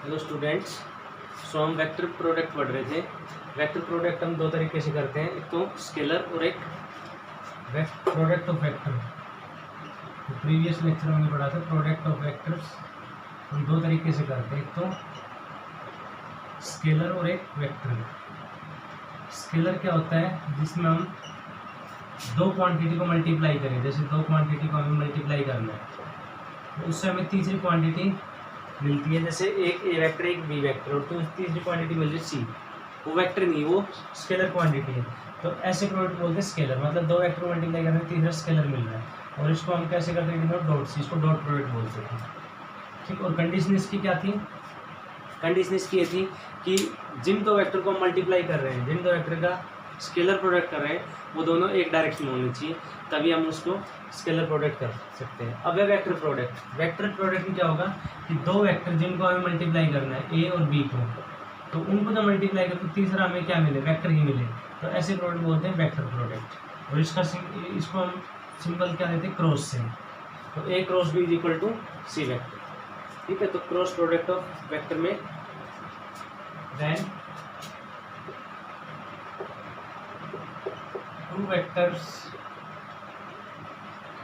Hello students. सो हम vector product पढ़ रहे थे। वेक्टर प्रोडक्ट हम दो तरीके से करते हैं, एक तो स्केलर और एक प्रोडक्ट ऑफ वेक्टर। तो प्रीवियस लेक्चर में पढ़ा था प्रोडक्ट ऑफ वेक्टर्स हम दो तरीके से करते हैं, एक तो स्केलर और एक वेक्टर। स्केलर क्या होता है, जिसमें हम दो क्वांटिटी को मल्टीप्लाई करें। जैसे दो क्वांटिटी को हमें मल्टीप्लाई करना है तो उससे हमें तीसरी क्वांटिटी मिलती है। जैसे एक ए वेक्टर एक बी वेक्टर और तो तीसरी क्वांटिटी मिल रही सी, वो वेक्टर नहीं, वो स्केलर क्वांटिटी है। तो ऐसे प्रोडक्ट बोलते हैं स्केलर, मतलब दो वेक्टर मल्टीप्लाई करने तीसरा स्केलर मिल रहा है और इसको हम कैसे करते हैं, डॉट से, इसको डॉट प्रोडक्ट बोलते हैं। ठीक, और कंडीशन इसकी क्या थी, कंडीशन इसकी ये थी कि जिन दो वेक्टर को हम मल्टीप्लाई कर रहे हैं, जिन दो वेक्टर का स्केलर प्रोडक्ट कर रहे हैं, वो दोनों एक डायरेक्शन में होनी चाहिए, तभी हम उसको स्केलर प्रोडक्ट कर सकते हैं। अब है वेक्टर प्रोडक्ट। वेक्टर प्रोडक्ट में क्या होगा कि दो वेक्टर जिनको हमें मल्टीप्लाई करना है, ए और बी को, तो उनको जब मल्टीप्लाई करें तो तीसरा हमें क्या मिले, वेक्टर ही मिले। तो ऐसे प्रोडक्ट बोलते हैं वेक्टर प्रोडक्ट। और इसको हम सिंपल क्या देते हैं, क्रॉस से। तो A cross B is equal to C vector. ठीक है, तो क्रॉस प्रोडक्ट ऑफ वेक्टर में then two vectors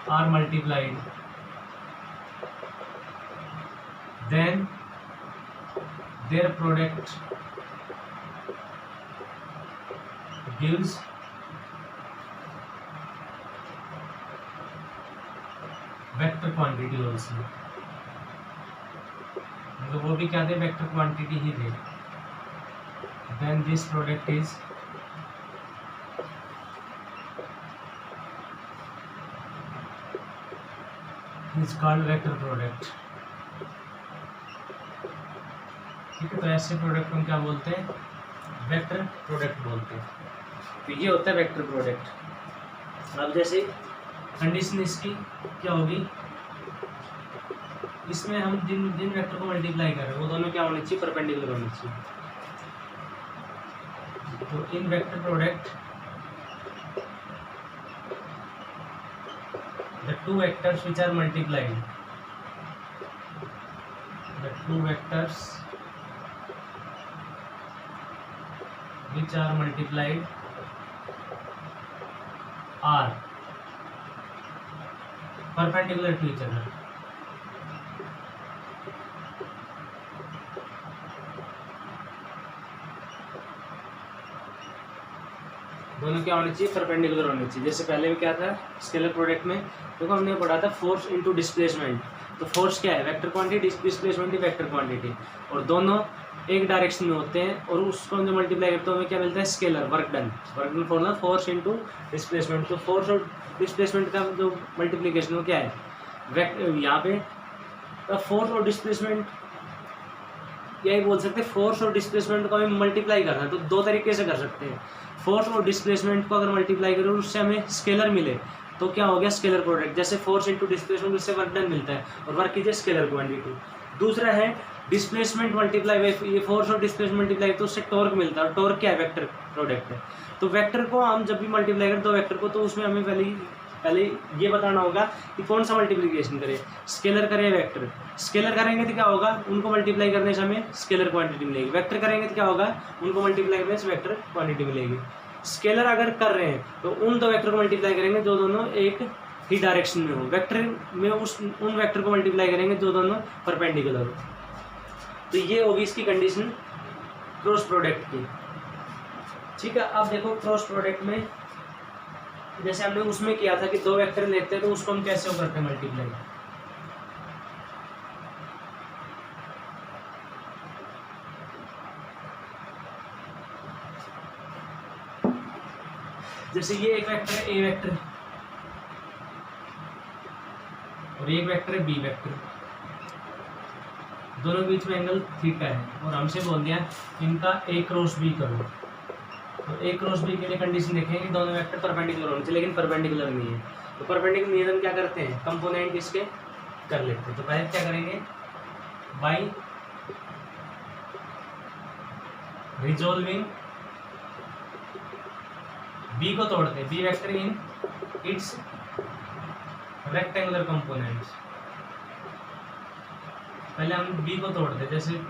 are multiplied, then their product gives vector quantity also। मतलब वो भी क्या दे, वेक्टर क्वांटिटी ही दे। then this product is called vector product। ठीक है, तो ऐसे प्रोडक्ट हम क्या बोलते हैं, वेक्टर प्रोडक्ट बोलते हैं। तो ये होता है वेक्टर प्रोडक्ट। अब जैसे कंडीशन इसकी क्या होगी, इसमें हम जिन जिन वेक्टर को मल्टीप्लाई कर रहे हैं वो दोनों क्या होने चाहिए, परपेंडिकुलर होने चाहिए। तो इन vector product the two vectors which are multiplied, the two vectors which are multiplied are perpendicular to each other। दोनों क्या होने चाहिए, परपेंडिकुलर होने चाहिए। जैसे पहले भी क्या था स्केलर प्रोडक्ट में, देखो हमने पढ़ा था फोर्स इनटू डिस्प्लेसमेंट। तो फोर्स क्या है, वेक्टर क्वांटिटी, डिस्प्लेसमेंट ही वेक्टर क्वांटिटी, और दोनों एक डायरेक्शन में होते हैं। और उसको हम जो मल्टीप्लाई करते हैं हमें क्या मिलता है, scalar, work done. Work done formula force into displacement. तो फोर्स और डिस्प्लेसमेंट का जो मल्टीप्लीकेशन वो क्या है, यहाँ पे फोर्स और डिस्प्लेसमेंट, यही बोल सकते हैं फोर्स और डिस्प्लेसमेंट को हमें मल्टीप्लाई करना है तो दो तरीके से कर सकते हैं। फोर्स और डिस्प्लेसमेंट को अगर मल्टीप्लाई करें और उससे हमें स्केलर मिले तो क्या हो गया, स्केलर प्रोडक्ट। जैसे फोर्स इंटू डिस्प्लेसमेंट, उससे वर्क डन मिलता है और वर्क कीजिए स्केलर क्वांटिटी। दूसरा है डिस्प्लेसमेंट मल्टीप्लाई बाई, ये फोर्स और डिस्प्लेसमेंट मल्टीप्लाई तो उससे टॉर्क मिलता है, और टॉर्क क्या है, वेक्टर प्रोडक्ट है। तो वेक्टर को हम जब भी मल्टीप्लाई करें दो वेक्टर को, तो उसमें हमें पहले ये बताना होगा कि कौन सा मल्टीप्लिकेशन करें, स्केलर करें वेक्टर। स्केलर करेंगे तो क्या होगा, उनको मल्टीप्लाई करने से हमें स्केलर क्वांटिटी मिलेगी। वेक्टर करेंगे तो क्या होगा, उनको मल्टीप्लाई करने से वेक्टर क्वांटिटी मिलेगी। स्केलर अगर कर रहे हैं तो उन दो वेक्टर को मल्टीप्लाई करेंगे जो दोनों एक ही डायरेक्शन में हो। वेक्टर में उन वेक्टर को मल्टीप्लाई करेंगे जो दोनों परपेंडिकुलर हो। तो ये होगी इसकी कंडीशन क्रॉस प्रोडक्ट की। ठीक है, अब देखो क्रॉस प्रोडक्ट में जैसे हमने उसमें किया था कि दो वेक्टर लेते हैं तो उसको हम कैसे करते हैं मल्टीप्लाई। जैसे ये एक वेक्टर है ए वेक्टर और एक वेक्टर है बी वेक्टर, दोनों बीच में एंगल थीटा है और हमसे बोल दिया इनका ए क्रॉस बी करो। तो ए क्रॉस बी के लिए कंडीशन देखेंगे कि दोनों वेक्टर परपेंडिकुलर होने चाहिए, लेकिन परपेंडिकुलर नहीं है। तो परपेंडिकुलर नहीं है, हम क्या करते हैं, कंपोनेंट इसके कर लेते हैं। तो पहले क्या करेंगे, बाई रिजॉल्विंग बी को तोड़ते हैं, B vector in its rectangular components. पहले हम बी को तोड़ते हैं, जैसे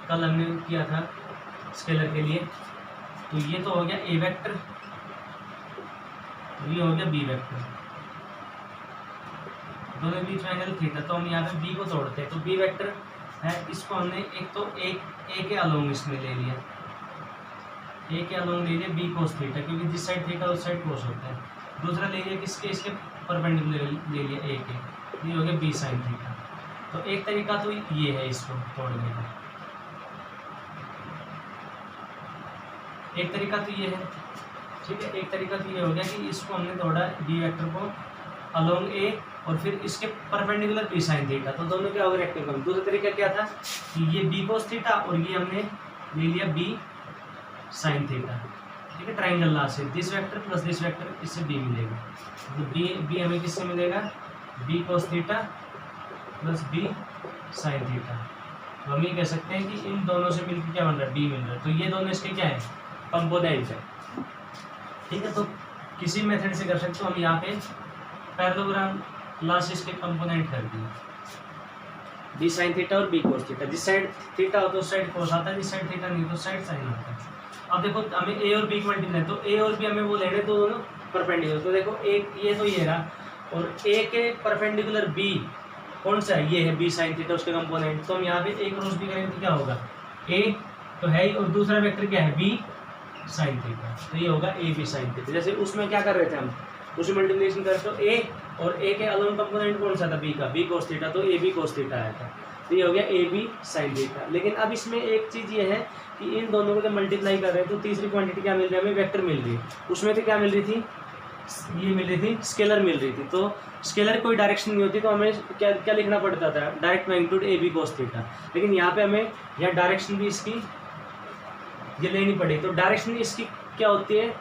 कल हमने किया था स्केलर के लिए। तो ये तो हो गया ए वेक्टर, ये हो गया बी वेक्टर, दोनों के बीच में एंगल थीटा। तो हम यहाँ पे बी को तोड़ते हैं, तो बी वेक्टर है, इसको हमने एक तो ए के अलोंग इसमें ले लिया, ए के अलोंग ले लिया बी कोस थीटा, क्योंकि जिस साइड थीटा उस साइड कोस होता है। दूसरा ले लिया किसके, इसके परपेंडिकुलर ले लिया ए के, ये हो गया बी साइन थीटा। तो एक तरीका तो ये है इसको तोड़ने का, एक तरीका तो ये है, ठीक है। एक तरीका तो ये हो गया कि इसको हमने तोड़ा बी वेक्टर को अलोंग ए और फिर इसके परपेंडिकुलर बी साइन थीटा, तो दोनों क्या हो गए रेक्टेंगल। दूसरा तरीका क्या था कि ये बी कोस थीटा और ये हमने ले लिया बी साइन थीटा, ठीक है। ट्राइंगल ला से this vector plus this vector, इससे बी मिलेगा। तो बी हमें किससे मिलेगा, B cos theta plus B sine theta. तो हम ये कह सकते हैं कि इन दोनों से मिलकर क्या बन रहा है, बी मिल रहा है। तो ये दोनों इसके क्या है, कंपोनेंट है, ठीक है। तो किसी मेथड से कर सकते हो हम यहाँ पे पैरेललोग्राम ला से इसके कंपोनेंट कर दिए, बी साइन थीटा और बी कोस थीटा। जिस साइड थीटा हो तो उस साइड कोस आता है, जिस साइड थीटा नहीं तो उस साइड साइन आता है। अब देखो हमें ए और बी की मल्टीप्लाई, तो ए और बी हमें वो लेने तो दोनों परपेंडिकुलर। तो देखो एक ये तो ये रहा, और ए के परपेंडिकुलर बी कौन सा है, ये है बी साइन थीटा, उसके कंपोनेंट। तो हम यहाँ पे ए क्रॉस बी करेंगे तो क्या होगा, ए तो है ही, और दूसरा वेक्टर क्या है, बी साइन थीटा। तो ये होगा ए बी साइन थीटा। जैसे उसमें क्या कर रहे थे हम, उसी मल्टीप्लिकेशन कर, तो ए और ए के अलोंग कंपोनेंट कौन सा था, बी का, बी कोस थीटा, तो ए बी कोस थीटा आया था। तो ये हो गया ए बी साइन थीटा। लेकिन अब इसमें एक चीज़ ये है कि इन दोनों को जब मल्टीप्लाई कर रहे हैं तो तीसरी क्वांटिटी क्या मिल रही है हमें, वेक्टर मिल रही है। उसमें तो क्या मिल रही थी, ये मिल रही थी स्केलर मिल रही थी। तो स्केलर कोई डायरेक्शन नहीं होती, तो हमें क्या क्या लिखना पड़ता था, direct magnitude A B cos theta. लेकिन यहाँ पे हमें यहाँ डायरेक्शन भी इसकी ये लेनी पड़ेगी। तो डायरेक्शन इसकी क्या होती है,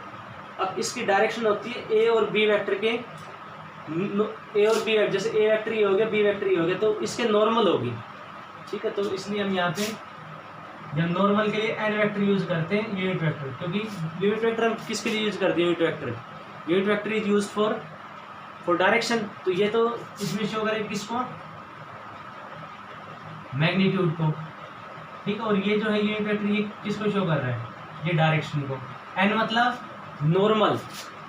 अब इसकी डायरेक्शन होती है ए और बी वेक्टर के, ए और बी वेक्टर, जैसे ए वेक्टर ये हो गया, बी वेक्टर ये हो गया, तो इसके नॉर्मल होगी, ठीक है। तो इसलिए हम यहाँ पे जब नॉर्मल के लिए एन वेक्टर यूज करते हैं, यूनिट वेक्टर, क्योंकि यूनिट वेक्टर हम किसके लिए यूज करते हैं, unit vector, unit vector is use for direction. तो ये तो इसमें शो करें किसको, मैग्नीट्यूड को, ठीक है। और ये जो है यूनिट वेक्टर ये किसको शो कर रहा है, ये डायरेक्शन को। एन मतलब नॉर्मल,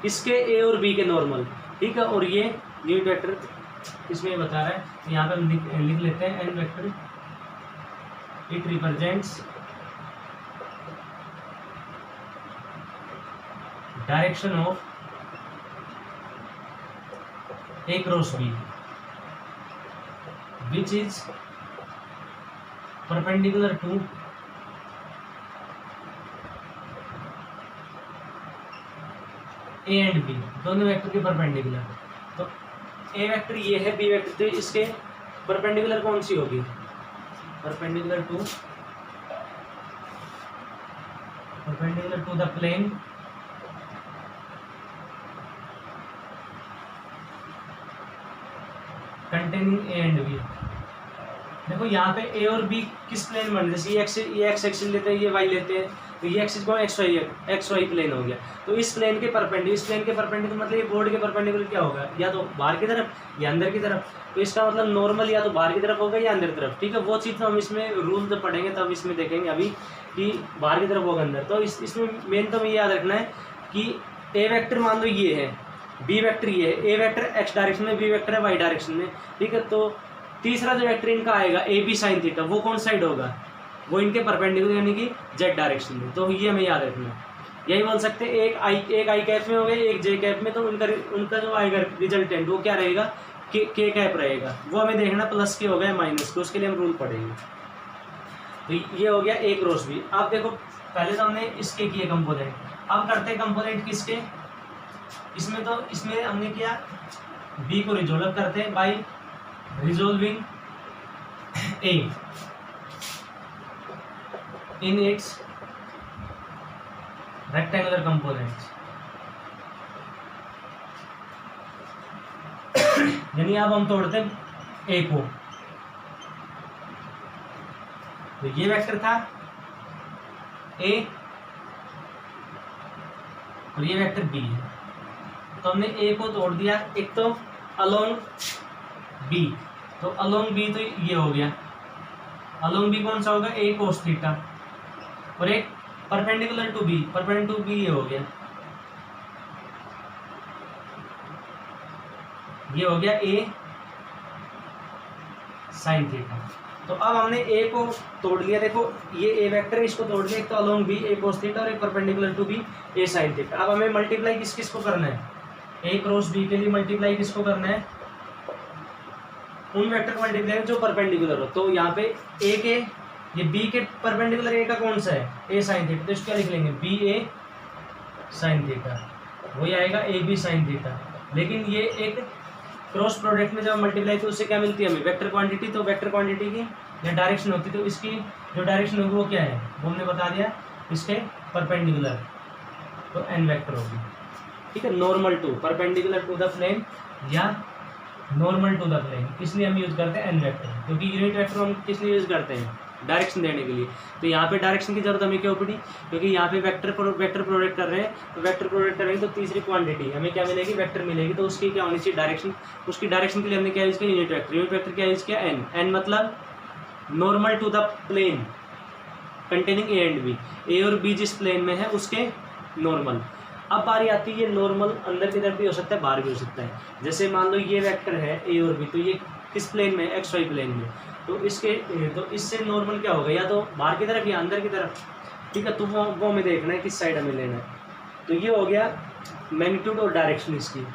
इसके ए और बी के नॉर्मल, ठीक है। और ये यूनिट वेक्टर इसमें बता रहा है, तो यहाँ पे हम लिख लेते हैं N vector, it represents direction of A cross B which is perpendicular to A and B, दोनों वेक्टर के परपेंडिकुलर। तो ए वेक्टर ये है, बी वेक्टर, तो इसके परपेंडिकुलर कौन सी होगी, perpendicular to the plane containing A and B. देखो यहाँ पे ए और बी किस प्लेन बन, जैसे ये एक्स एक्सिस लेते हैं, ये वाई लेते हैं, तो ये एक्सिस को एक्स वाई प्लेन हो गया। तो इस प्लेन के परपेंडिकुलर, इस प्लेन के परपेंडिकुलर मतलब ये बोर्ड के परपेंडिकुलर क्या होगा, या तो बाहर की तरफ या अंदर की तरफ। तो इसका मतलब नॉर्मल या तो बाहर की तरफ होगा या अंदर की तरफ, ठीक है। वो चीज़ तो हम इसमें रूल जब पढ़ेंगे तब इसमें देखेंगे अभी कि बाहर की तरफ होगा अंदर। तो इसमें मेन तो हमें याद रखना है कि ए वेक्टर मान लो ये है, बी वेक्टर ये है, ए वेक्टर एक्स डायरेक्शन में, बी वेक्टर है वाई डायरेक्शन में, ठीक है। तो तीसरा जो वेक्टर इनका आएगा ए बी साइन थीटा, वो कौन साइड होगा, वो इनके परपेंडिकुलर यानी कि जेड डायरेक्शन में। तो ये हमें याद रखना है। यही बोल सकते हैं एक आई कैप में हो गया, एक जे कैप में, तो उनका जो आएगा रिजल्टेंट वो क्या रहेगा, के कैप रहेगा। वो हमें देखना प्लस के हो गया माइनस के, उसके लिए हम रूल पढ़ेंगे। तो ये हो गया ए क्रॉस बी। अब देखो पहले तो हमने इसके किए कंपोनेंट, अब करते हैं कंपोनेंट किसके, इसमें हमने किया बी को रिजोल्व करते हैं by resolving A in its rectangular components. यानी अब हम तोड़ते हैं ए को, तो ये वेक्टर था ए और ये वेक्टर बी है। तो हमने ए को तोड़ दिया, एक तो अलोंग बी, तो अलोंग बी तो ये हो गया, अलोंग बी कौन सा होगा, ए कोस थीटा, और एक perpendicular to B, perpendicular to B ये हो गया, ये हो गया ए साइन थीटा। तो अब हमने ए को तोड़ लिया, देखो ये ए वेक्टर है, इसको तोड़ लिया, एक तो along B A cos theta और एक perpendicular to B A sine theta. अब हमें मल्टीप्लाई किस किस को करना है, ए क्रॉस बी के लिए मल्टीप्लाई किसको करना है, उन वेक्टर को मल्टीप्लाई जो परपेंडिकुलर हो। तो यहाँ पे ए के, ये बी के परपेंडिकुलर ए का कौन सा है, ए साइन थीटा, तो इसको क्या लिख लेंगे, बी ए साइन थीटा, वही आएगा ए बी साइन थीटा। लेकिन ये एक क्रॉस प्रोडक्ट में जब मल्टीप्लाई तो उससे क्या मिलती है हमें, वेक्टर क्वांटिटी। तो वेक्टर क्वांटिटी की या डायरेक्शन होती है, तो इसकी जो डायरेक्शन होगी वो क्या है, वो हमने बता दिया, इसके परपेंडिकुलर, तो एन वेक्टर होगी, ठीक है। Normal to, perpendicular to the plane या नॉर्मल टू द प्लेन, इसलिए हम यूज करते हैं एन वेक्टर, क्योंकि यूनिट वेक्टर हम किस लिए यूज करते हैं, डायरेक्शन देने के लिए। तो यहाँ पे डायरेक्शन की जरूरत हमें क्यों पड़ी, क्योंकि यहाँ पे वेक्टर प्रोडक्ट कर रहे हैं, तो वेक्टर प्रोडक्ट करेंगे तो तीसरी क्वांटिटी हमें क्या मिलेगी, वेक्टर मिलेगी। तो उसकी क्या होनी चाहिए, डायरेक्शन। उसकी डायरेक्शन के लिए हमने क्या यूज किया, यूनिट वेक्टर। यूनिट वेक्टर क्या यूज किया, एन। एन मतलब normal to the plane containing A and B, A और बी जिस प्लेन में है उसके नॉर्मल। अब बारी आती है, ये नॉर्मल अंदर की तरफ भी हो सकता है, बाहर भी हो सकता है। जैसे मान लो ये वेक्टर है ए और बी, तो ये किस प्लेन में, एक्स वाई प्लेन में, तो इसके तो इससे नॉर्मल क्या होगा, या तो बाहर की तरफ या अंदर की तरफ, ठीक है। तो वो हमें देखना है किस साइड हमें लेना है। तो ये हो गया मैग्नीट्यूड और डायरेक्शन इसकी।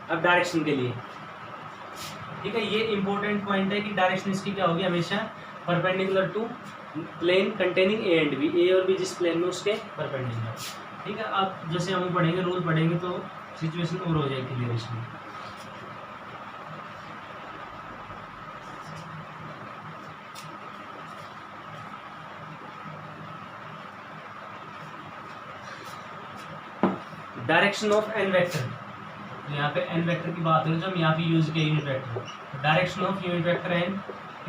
अब डायरेक्शन के लिए, ठीक है, ये इंपॉर्टेंट पॉइंट है कि डायरेक्शन इसकी क्या होगी, हमेशा perpendicular to plane containing A and B, A और बी जिस प्लेन में उसके परपेंडिकुलर, ठीक है। अब जैसे हम पढ़ेंगे, रूल पढ़ेंगे, तो सिचुएशन और हो जाएगी क्लियर इसमें। डायरेक्शन ऑफ एन वेक्टर, तो यहाँ पे एन वेक्टर की बात हो रही है, जो हम यहाँ पे यूज किया unit vector. Direction of unit vector N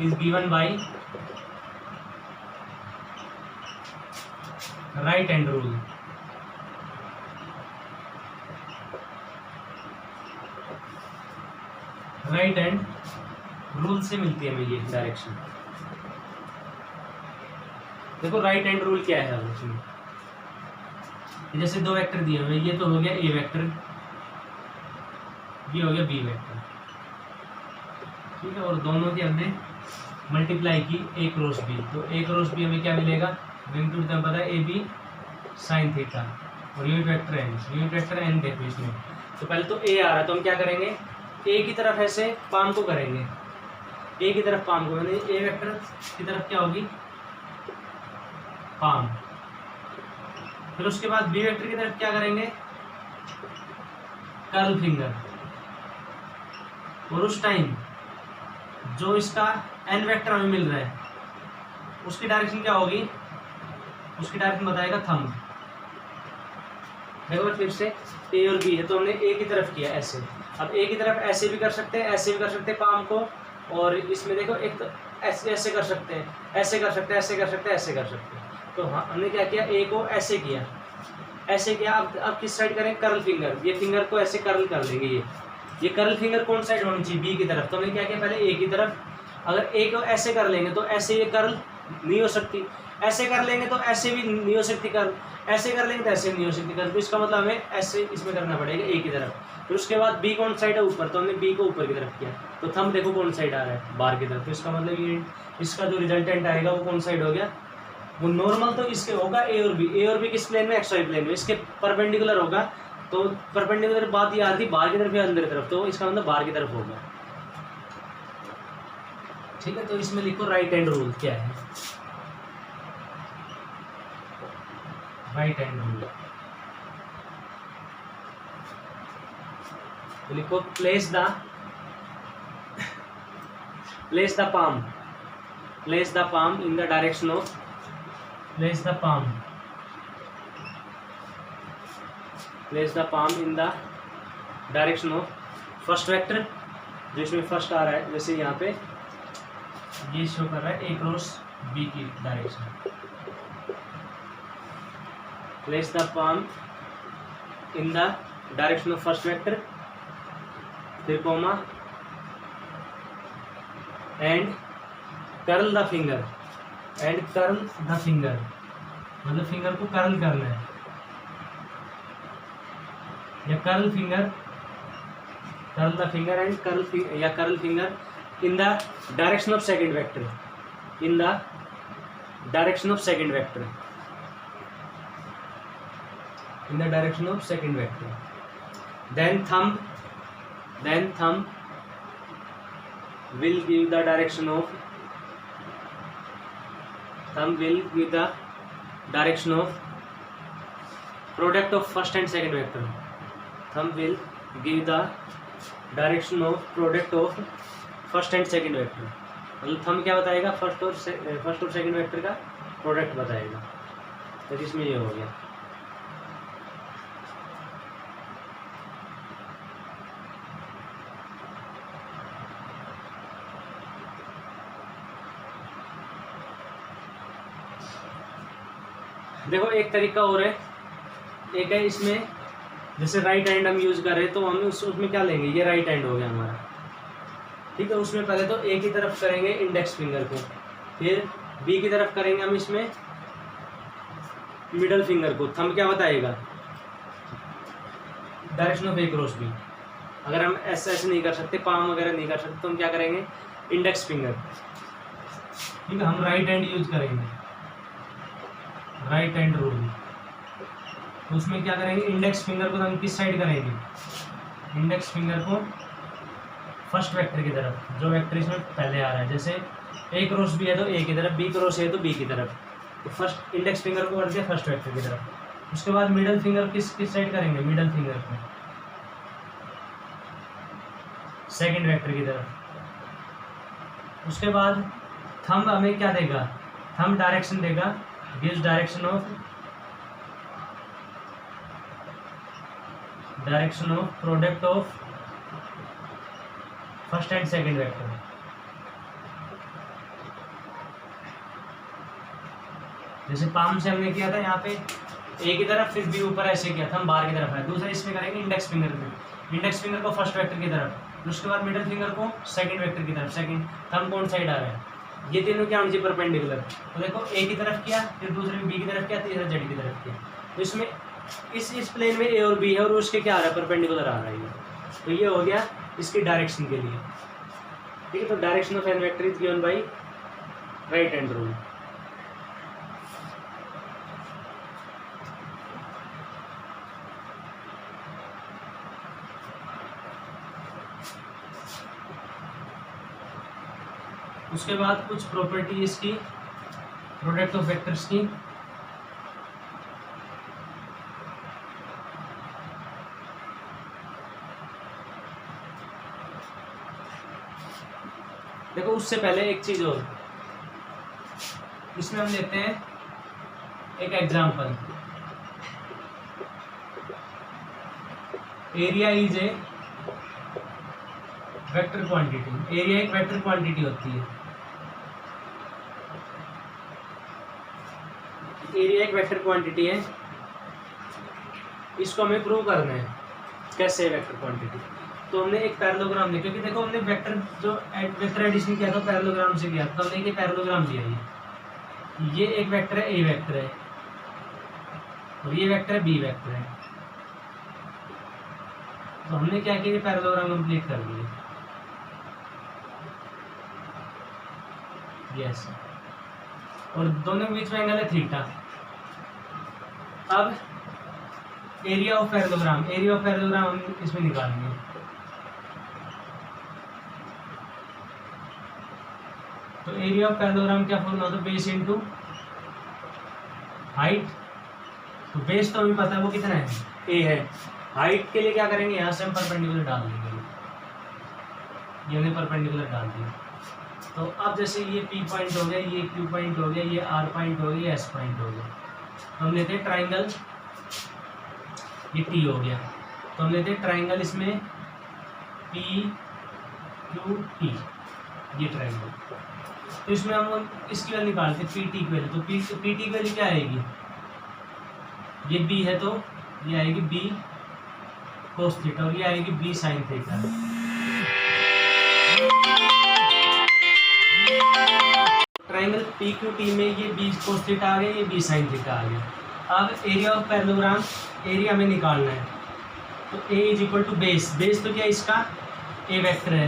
is given by right hand rule. Right hand rule से मिलती है हमें ये डायरेक्शन। देखो राइट हैंड रूल क्या है अब इसमें, जैसे दो वेक्टर दिए हुए, ये तो हो गया ए वेक्टर, ये हो गया बी वेक्टर, ठीक है। और दोनों की हमने मल्टीप्लाई की ए क्रॉस बी, तो ए क्रॉस बी हमें क्या मिलेगा, मैग्नीट्यूड तो पता है ए बी साइन थीटा, और unit vector N, unit vector N देखो इसमें। तो पहले तो ए आ रहा है, तो हम क्या करेंगे, ए की तरफ ऐसे पाम को करेंगे, ए की तरफ पाम को, यानी ए वेक्टर की तरफ क्या होगी, पाम। फिर उसके बाद बी वेक्टर की तरफ क्या करेंगे, कर्ल फिंगर। और उस टाइम जो इसका एन वेक्टर हमें मिल रहा है उसकी डायरेक्शन क्या होगी, उसकी डायरेक्शन बताएगा थंब। देखो फिर से ए और बी है, तो हमने ए की तरफ किया ऐसे। अब ए की तरफ ऐसे भी कर सकते हैं, ऐसे भी कर सकते हैं पाम को, और इसमें देखो एक तो ऐसे ऐसे कर सकते हैं, ऐसे कर सकते हैं, ऐसे कर सकते हैं, ऐसे कर सकते हैं। तो हाँ, हमने क्या किया, ए को ऐसे किया, ऐसे किया। अब किस साइड करें, कर्ल फिंगर, ये फिंगर को ऐसे कर्ल कर लेंगे। ये कर्ल फिंगर कौन साइड होनी चाहिए, बी की तरफ। तो हमने क्या किया, पहले ए की तरफ। अगर ए को ऐसे कर लेंगे तो ऐसे ये कर्ल नहीं हो सकती, ऐसे कर लेंगे तो ऐसे भी नहीं हो सकती कर्ल, ऐसे कर लेंगे तो ऐसे नहीं हो सकती कर्ल। तो इसका मतलब हमें ऐसे इसमें करना पड़ेगा ए की तरफ। फिर उसके बाद बी कौन साइड है, ऊपर, तो हमने बी को ऊपर की तरफ किया। तो थंब देखो कौन साइड आ रहा है, बाहर की तरफ। तो इसका मतलब ये इसका जो रिजल्टेंट आएगा वो कौन साइड हो गया, वो नॉर्मल तो इसके होगा ए और बी। ए और बी किस प्लेन में, एक्स वाई प्लेन में, इसके परपेंडिकुलर होगा। तो परपेंडिकुलर बात ये आ रही बाहर की तरफ या अंदर की तरफ, तो इसका मतलब बाहर की तरफ होगा, ठीक है। तो इसमें लिखो राइट हैंड रूल क्या है, राइट हैंड रूल। तो लिखो place the palm, place the palm in the direction of, place the palm in the direction of first vector, जो इसमें फर्स्ट आ रहा है, जैसे यहाँ पे ये शो कर रहा है ए क्रॉस बी की direction. Place the palm in the direction of first vector, फिर comma, and curl the finger and curl the finger, मतलब फिंगर को कर्ल करना है, या curl finger, curl the finger and curl या curl finger in the direction of second vector, in the direction of second vector, in the direction of second vector. Then thumb will give the direction of product of first and second vector. Thumb will give the direction of product of first and second vector. मतलब thumb क्या बताएगा, first और second vector का product बताएगा। तो इसमें ये हो गया। देखो एक तरीका और है, एक है इसमें जैसे राइट हैंड हम यूज़ कर रहे हैं तो हम उसमें क्या लेंगे, ये राइट हैंड हो गया हमारा, ठीक है। उसमें पहले तो ए की तरफ करेंगे इंडेक्स फिंगर को, फिर बी की तरफ करेंगे हम इसमें मिडल फिंगर को। थंब क्या बताएगा, direction of A cross B. अगर हम ऐसे नहीं कर सकते, पाम वगैरह नहीं कर सकते, तो हम क्या करेंगे, इंडेक्स फिंगर, ठीक है। हम राइट हैंड यूज करेंगे, राइट हैंड रूल। तो उसमें क्या करेंगे, इंडेक्स फिंगर को हम किस साइड करेंगे, इंडेक्स फिंगर को फर्स्ट वेक्टर की तरफ, जो वेक्टर इसमें पहले आ रहा है। जैसे ए क्रॉस बी है तो ए की तरफ, बी क्रॉस है तो बी की तरफ, तो फर्स्ट इंडेक्स फिंगर को कर दिया फर्स्ट वेक्टर की तरफ। उसके बाद मिडल फिंगर किस साइड करेंगे, मिडल फिंगर को सेकंड वेक्टर की तरफ। उसके बाद थंब हमें क्या देगा, थंब डायरेक्शन देगा, gives direction of product of first and second vector. जैसे पाम से हमने किया था यहाँ पे ए की तरफ, फिर बी ऊपर ऐसे किया था, हम बाहर की तरफ है। दूसरा इसमें करेंगे इंडेक्स फिंगर में, इंडेक्स फिंगर को फर्स्ट वेक्टर की तरफ, उसके बाद मिडिल फिंगर को सेकंड वेक्टर की तरफ। सेकंड थंब कौन साइड आ रहा है, ये तीनों क्या होनी चाहिए, परपेंडिकुलर। तो देखो ए की तरफ किया, फिर दूसरे में बी की तरफ किया, तीसरा जेड की तरफ किया। तो इसमें इस प्लेन में ए और बी है और उसके क्या आ रहा है, परपेंडिकुलर आ रहा है। तो ये हो गया इसकी डायरेक्शन के लिए, ठीक है। तो direction of N vector is given by right hand rule. उसके बाद कुछ प्रॉपर्टी इसकी प्रोडक्ट ऑफ वेक्टर्स की। देखो उससे पहले एक चीज और, इसमें हम लेते हैं एक example. Area is a vector quantity. Area एक वेक्टर क्वांटिटी होती है। एरिया एक वेक्टर क्वांटिटी है, इसको हमें प्रूव करना है। कैसे वेक्टर क्वांटिटी, तो हमने एक पैरेललोग्राम लिया, क्योंकि देखो हमने वेक्टर जो वेक्टर एडिशन किया था पैरेललोग्राम से किया, तो हमने ये पैरेललोग्राम लिया। ये एक वेक्टर है, ए वेक्टर है, और ये वेक्टर है, बी वेक्टर है। तो हमने क्या किया, पैरेललोग्राम कंप्लीट कर दिया। यस, और दोनों के बीच में एंगल है थीटा। अब area of parallelogram, area of parallelogram हम इसमें निकालेंगे। तो एरिया ऑफ पैरेललोग्राम क्या फॉर्मूला होता है, बेस इनटू हाइट। तो बेस तो हमें पता है वो कितना है, ए है। हाइट के लिए क्या करेंगे, यहाँ से हम परपेंडिकुलर डाल देंगे, ये हमने परपेंडिकुलर डाल दिया। तो अब जैसे ये पी पॉइंट हो गया, ये क्यू पॉइंट हो गया, ये आर पॉइंट हो गया, ये एस पॉइंट हो गया। तो हम लेते हैं ट्राइंगल, ये टी हो गया। तो हम लेते हैं ट्राइंगल, इसमें पी क्यू टी, ये ट्राइंगल। तो इसमें हम इसकी वैल्यू निकालते हैं, पी टी की वैल्यू। तो पी टी की वैल्यू क्या आएगी, ये बी है तो ये आएगी बी कोस थीटा, और ये आएगी B sine theta. Triangle P Q T में ये बी कोस थीटा आ गया, ये बी साइन थीटा आ गया। अब एरिया ऑफ पैरेललोग्राम, एरिया हमें निकालना है, तो A is equal to base, base तो क्या इसका ए वेक्टर है,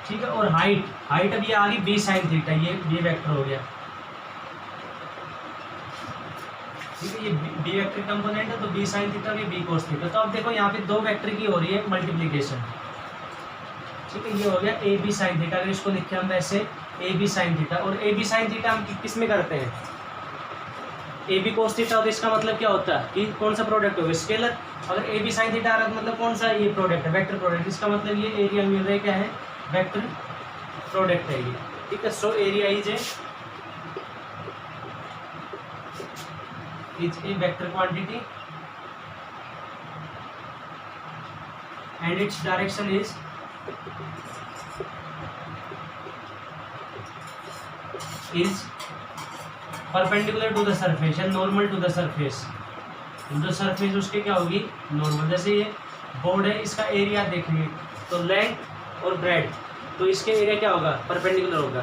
ठीक है, और हाइट, हाइट अब ये आ गई बी साइन थीटा, ये वेक्टर हो गया, ठीक है, ये बी वेक्टर कंपोनेंट है, तो बी साइन थीटा ये बी कोस थीटा। तो अब देखो यहाँ पे दो वेक्टर की हो रही है मल्टीप्लीकेशन, ठीक है, ये हो गया ए बी साइन थीटा, अगर इसको लिखे हम वैसे ए बी साइन थीटा, और ए बी साइन थीटा हम किस में करते हैं, ए बी कोस थीटा, तो इसका मतलब क्या होता है कि कौन सा प्रोडक्ट होगा, स्केलर। अगर ए बी साइन थीटा आ रहा है मतलब कौन सा ये प्रोडक्ट है, वेक्टर प्रोडक्ट, इसका मतलब ये एरिया मिल रहा है क्या है, वेक्टर प्रोडक्ट है ये, ठीक है। So area is a vector quantity and its direction is perpendicular to the surface या नॉर्मल टू द सरफेस, जो सरफेस उसके क्या होगी नॉर्मल। जैसे ये बोर्ड है, इसका एरिया देखेंगे तो लेंथ और ब्रेड, तो इसके एरिया क्या होगा परपेंडिकुलर होगा,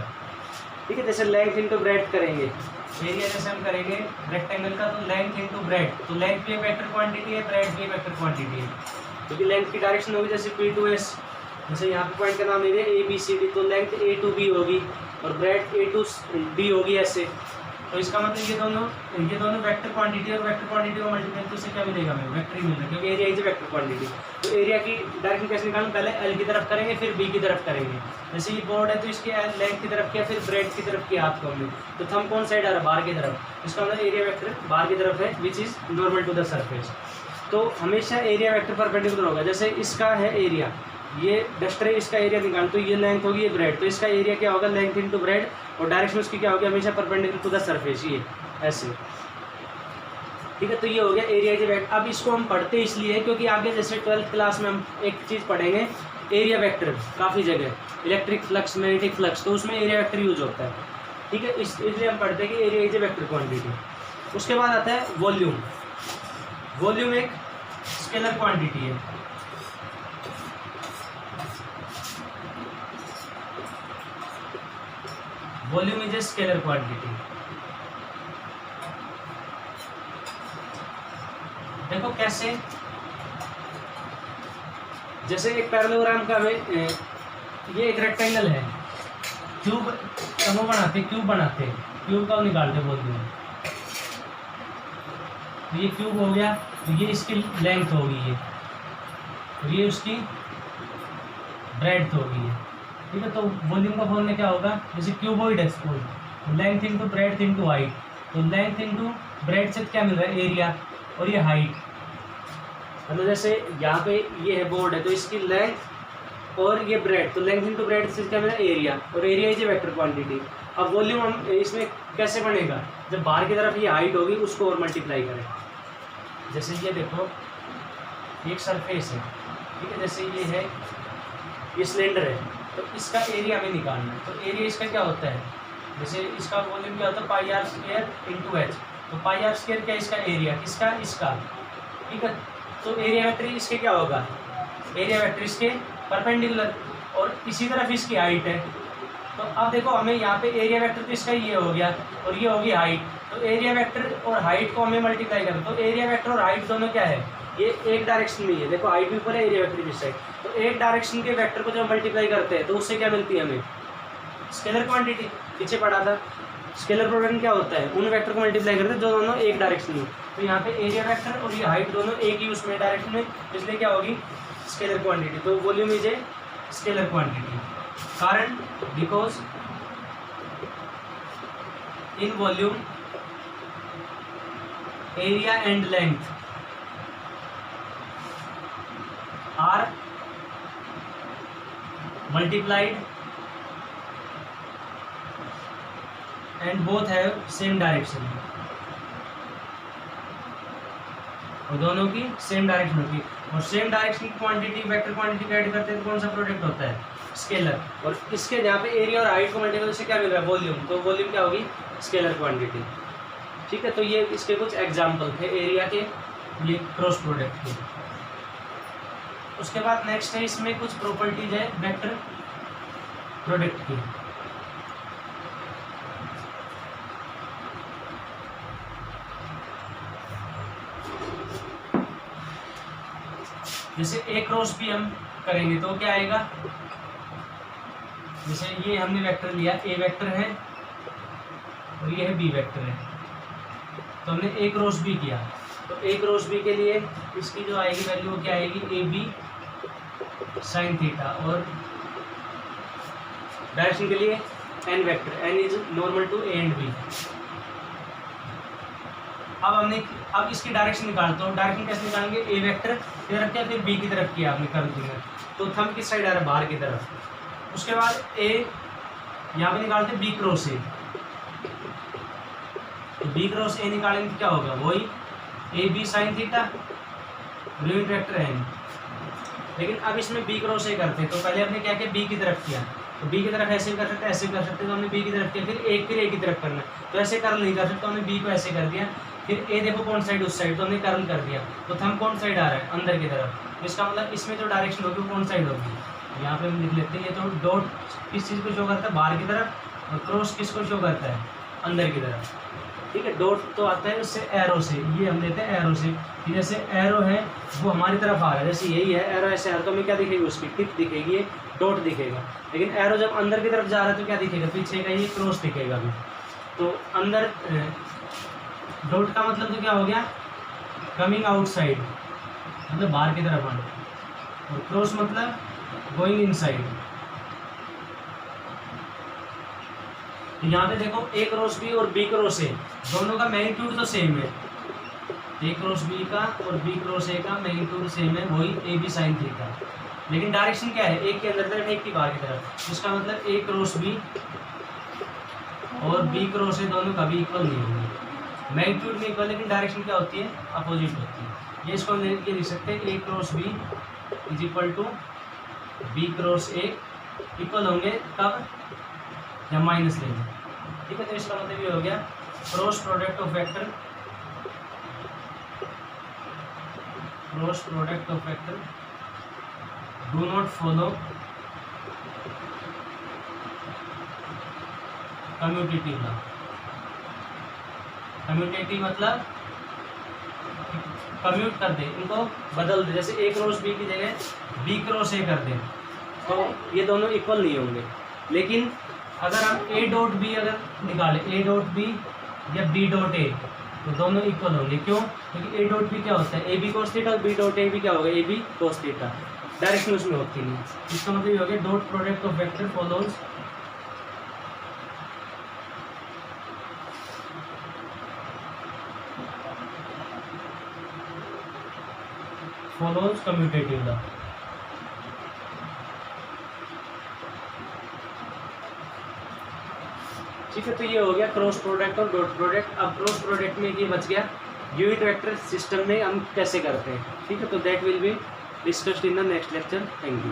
ठीक है। जैसे लेंथ इंटू ब्रेड करेंगे, एरिया जैसे हम करेंगे रेक्टेंगल का, तो लेंथ इंटू ब्रेड, तो लेंथ भी एक वेक्टर क्वांटिटी है, ब्रेड भी एक वेक्टर क्वांटिटी है, क्योंकि लेंथ की डायरेक्शन होगी जैसे पी टू एस, जैसे यहाँ पे पॉइंट का नाम ले रहे ए बी सी डी, तो लेंथ ए टू बी होगी और ब्रेड ए टू डी होगी ऐसे। तो इसका मतलब ये दोनों वेक्टर क्वांटिटी और वेक्टर क्वांटिटी को मल्टीप्लाई तो उससे क्या मिलेगा हमें, वेक्टर ही मिलेगा, क्योंकि एरिया इज वेक्टर क्वांटिटी। तो एरिया की डायरेक्शन कैसे निकालना, पहले एल की तरफ करेंगे फिर बी की तरफ करेंगे। जैसे ये बोर्ड है तो इसके लेंथ की तरफ किया, फिर ब्रेड की तरफ किया हाथ को हमने, तो थंब कौन साइड आ रहा है बाहर की तरफ, इसका मतलब एरिया वेक्टर बाहर की तरफ है, which is normal to the surface. तो हमेशा एरिया वेक्टर परपेंडिकुलर होगा। जैसे इसका है एरिया, ये डस्टर है, इसका एरिया निकाल, तो ये लेंथ होगी, ये ब्रेड, तो इसका एरिया क्या होगा लेंथ इंटू ब्रेड, और डायरेक्शन उसकी क्या होगी हमेशा परपेंडिकुलर टू द सरफेस, ये ऐसे, ठीक है। तो ये हो गया एरिया इज वेक्टर। अब इसको हम पढ़ते इसलिए क्योंकि आगे जैसे 12th क्लास में हम एक चीज़ पढ़ेंगे एरिया वेक्टर, काफ़ी जगह इलेक्ट्रिक फ्लक्स, मैग्नेटिक फ्लक्स, तो उसमें एरिया वेक्टर यूज होता है, ठीक है। इसलिए हम पढ़ते हैं कि area is a vector quantity. उसके बाद आता है वॉल्यूम। वॉल्यूम एक स्केलर क्वांटिटी है, volume is a scalar quantity. देखो कैसे, जैसे एक पैरेललोग्राम का हमें ये एक रेक्टेंगल है, क्यूब समूह बनाते, क्यूब बनाते, क्यूब का निकालते वॉल्यूम, तो ये क्यूब हो गया, तो ये इसकी लेंथ होगी ये, और ये उसकी ब्रेड्थ होगी ये, ठीक है। तो वॉल्यूम का फॉर्मूला क्या होगा, जैसे क्यूबॉइड है suppose, length into breadth into height, तो लेंथ इंटू ब्रेड्थ से क्या मिल रहा है एरिया, और ये हाइट, मतलब जैसे यहाँ पे ये है बोर्ड है, तो इसकी लेंथ और ये ब्रेड, तो लेंथ इंटू ब्रेड से क्या मिला एरिया, और area is a vector quantity. अब वॉल्यूम हम इसमें कैसे बनेगा, जब बाहर की तरफ ये हाइट होगी उसको और मल्टीप्लाई करें। जैसे ये देखो एक सरफेस है, ठीक है, जैसे ये है, ये सिलेंडर है, तो इसका एरिया हमें निकालना है। तो एरिया इसका क्या होता है, जैसे इसका वॉल्यूम क्या होता है पाई आर स्क्वायर इंटू एच, तो पाई आर स्क्वायर क्या इसका एरिया, किसका इसका, ठीक है। तो एरिया वेक्टर इसके क्या होगा, एरिया वेक्टर इसके परपेंडिकुलर, और इसी तरफ इसकी हाइट है। तो अब देखो हमें यहाँ पे एरिया वेक्टर तो इसका ये हो गया, और ये होगी हाइट, तो एरिया वेक्टर और हाइट को हमें मल्टीप्लाई करें, तो एरिया वेक्टर और हाइट दोनों क्या है, ये एक डायरेक्शन में ही है। देखो हाइट भी ऊपर है, एरिया वेक्टर इस साइड, तो एक डायरेक्शन के वेक्टर को जब मल्टीप्लाई करते हैं तो उससे क्या मिलती है हमें, स्केलर क्वांटिटी। पीछे पढ़ा था स्केलर प्रोडक्ट क्या होता है, उन वेक्टर को मल्टीप्लाई करते हैं जो दोनों एक डायरेक्शन में, तो यहाँ पे एरिया वेक्टर और ये हाइट दोनों एक ही उसमें डायरेक्शन में, इसलिए क्या होगी स्केलर क्वांटिटी। तो volume is a scalar quantity, कारण because in volume area and length are multiplied and both have same direction, और दोनों की सेम डायरेक्शन होगी, और सेम डायरेक्शन की क्वांटिटी वेक्टर क्वांटिटी ऐड करते हैं तो कौन सा प्रोडक्ट होता है स्केलर, और इसके जहाँ पे एरिया और हाइट को मल्टीप्लाई से क्या मिल रहा है वॉल्यूम, तो वॉल्यूम क्या होगी स्केलर क्वांटिटी, ठीक है। तो ये इसके कुछ एग्जाम्पल थे एरिया के, ये क्रॉस प्रोडक्ट के। उसके बाद नेक्स्ट है इसमें कुछ प्रॉपर्टीज है वेक्टर प्रोडक्ट की। जैसे ए क्रॉस बी हम करेंगे तो क्या आएगा, जैसे ये हमने वेक्टर लिया, ए वेक्टर है और ये है बी वेक्टर है, तो हमने ए क्रॉस बी किया, तो ए क्रॉस बी के लिए इसकी जो आएगी वैल्यू वो क्या आएगी, ए बी साइन थीटा, और डायरेक्शन के लिए N vector, N is normal to A and B. अब इसकी डायरेक्शन निकालते हो, डायरेक्शन कैसे निकालेंगे, ए वेक्टर इधर रखा फिर बी की तरफ किया आपने कर्व फिंगर, तो थंब किस साइड आ रहा है, बाहर की तरफ। उसके बाद ए यहाँ पे निकालते बी क्रॉस ए, तो बी क्रॉस ए निकालेंगे क्या होगा, वही A B sine theta unit vector N. लेकिन अब इसमें बी क्रॉस ए करते हैं, तो पहले हमने क्या किया, बी की तरफ किया, तो बी की तरफ ऐसे भी कर सकते हैं, ऐसे भी कर सकते हैं, तो हमने बी की तरफ किया, फिर ए की तरफ करना है, तो ऐसे कर्ल नहीं कर सकते, हमने बी को ऐसे कर दिया, फिर ए देखो कौन साइड, उस साइड, तो हमने कर्ल कर दिया, तो थंब कौन साइड आ रहा है, अंदर की तरफ, तो इसका मतलब इसमें जो डायरेक्शन होगी वो कौन साइड होगी, यहाँ पे हम लिख लेते हैं। ये तो डॉट किस चीज़ को शो करता है, बाहर की तरफ, और क्रॉस किसको शो करता है, अंदर की तरफ, ठीक है। डॉट तो आता है उससे एरो से, ये हम लेते हैं एरो से, कि जैसे एरो है वो हमारी तरफ आ रहा है, जैसे यही है एरो, ऐसे एरो, तो हमें क्या दिखेगी, उसकी टिप दिखेगी, ये डॉट दिखेगा। लेकिन एरो जब अंदर की तरफ जा रहा है तो क्या दिखेगा, पीछे का ये क्रॉस दिखेगा अभी, तो अंदर डॉट का मतलब तो क्या हो गया, कमिंग आउटसाइड, मतलब बाहर की तरफ आना, और क्रॉस मतलब गोइंग इनसाइड। यहाँ पे देखो ए क्रॉस बी और बी क्रॉस ए दोनों का मैग्नीट्यूड तो सेम है, ए क्रॉस बी का और बी क्रॉस ए का मैग्नीट्यूड सेम है, वही ए बी साइन थीटा, लेकिन डायरेक्शन क्या है, एक के अंदर तरफ एक की बाहर की तरफ, इसका मतलब ए क्रॉस बी और बी क्रॉस ए दोनों कभी इक्वल नहीं होंगे, मैग्नीट्यूड में इक्वल, लेकिन डायरेक्शन क्या होती है, अपोजिट होती है। ये इसको ये लिख सकते हैं, A cross B is equal to B cross A, equal होंगे कब, या माइनस लेंगे, ठीक है। तो इसका मतलब ये हो गया cross product of vector, cross product of vector do not follow commutative law. Commutative मतलब कम्यूट कर दे, इनको बदल दे, जैसे ए क्रॉस बी की जगह बी क्रॉस ए कर दें, तो ये दोनों इक्वल नहीं होंगे। लेकिन अगर हम ए डॉट बी अगर निकालें, ए डॉट बी या बी डॉट ए, तो दोनों इक्वल होंगे, क्यों, क्योंकि ए डॉट बी क्या होता है, ए बी कोस थीटा, और बी डॉट ए भी क्या होगा, A B cos theta, direction उसमें होती नहीं। इसका मतलब ये हो गया dot product of vector follows commutative law। ठीक है, तो ये हो गया क्रॉस प्रोडक्ट और डॉट प्रोडक्ट। अब क्रॉस प्रोडक्ट में ये बच गया यूनिट वेक्टर सिस्टम में हम कैसे करते हैं, ठीक है। तो that will be discussed in the next lecture. Thank you.